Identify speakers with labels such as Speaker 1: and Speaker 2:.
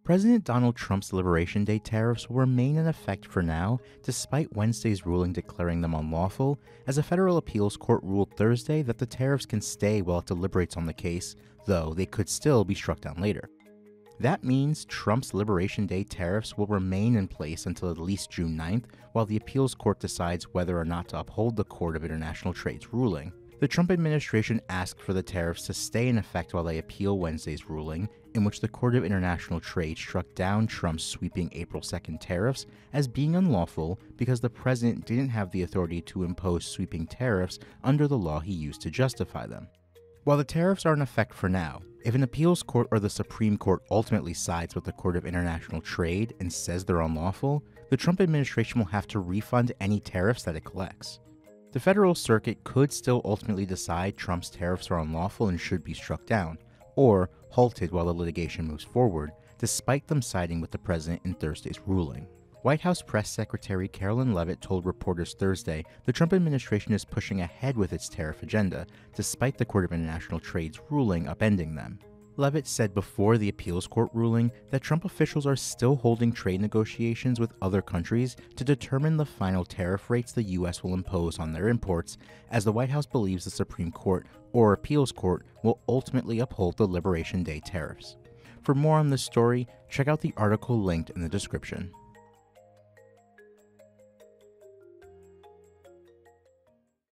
Speaker 1: President Donald Trump's Liberation Day tariffs will remain in effect for now, despite Wednesday's ruling declaring them unlawful, as a federal appeals court ruled Thursday that the tariffs can stay while it deliberates on the case, though they could still be struck down later. That means Trump's Liberation Day tariffs will remain in place until at least June 9th, while the appeals court decides whether or not to uphold the Court of International Trade's ruling. The Trump administration asked for the tariffs to stay in effect while they appeal Wednesday's ruling, in which the Court of International Trade struck down Trump's sweeping April 2nd tariffs as being unlawful because the president didn't have the authority to impose sweeping tariffs under the law he used to justify them. While the tariffs are in effect for now, if an appeals court or the Supreme Court ultimately sides with the Court of International Trade and says they're unlawful, the Trump administration will have to refund any tariffs that it collects. The Federal Circuit could still ultimately decide Trump's tariffs are unlawful and should be struck down, or halted while the litigation moves forward, despite them siding with the president in Thursday's ruling. White House Press Secretary Carolyn Leavitt told reporters Thursday the Trump administration is pushing ahead with its tariff agenda, despite the Court of International Trade's ruling upending them. Leavitt said before the appeals court ruling that Trump officials are still holding trade negotiations with other countries to determine the final tariff rates the U.S. will impose on their imports, as the White House believes the Supreme Court or appeals court will ultimately uphold the Liberation Day tariffs. For more on this story, check out the article linked in the description.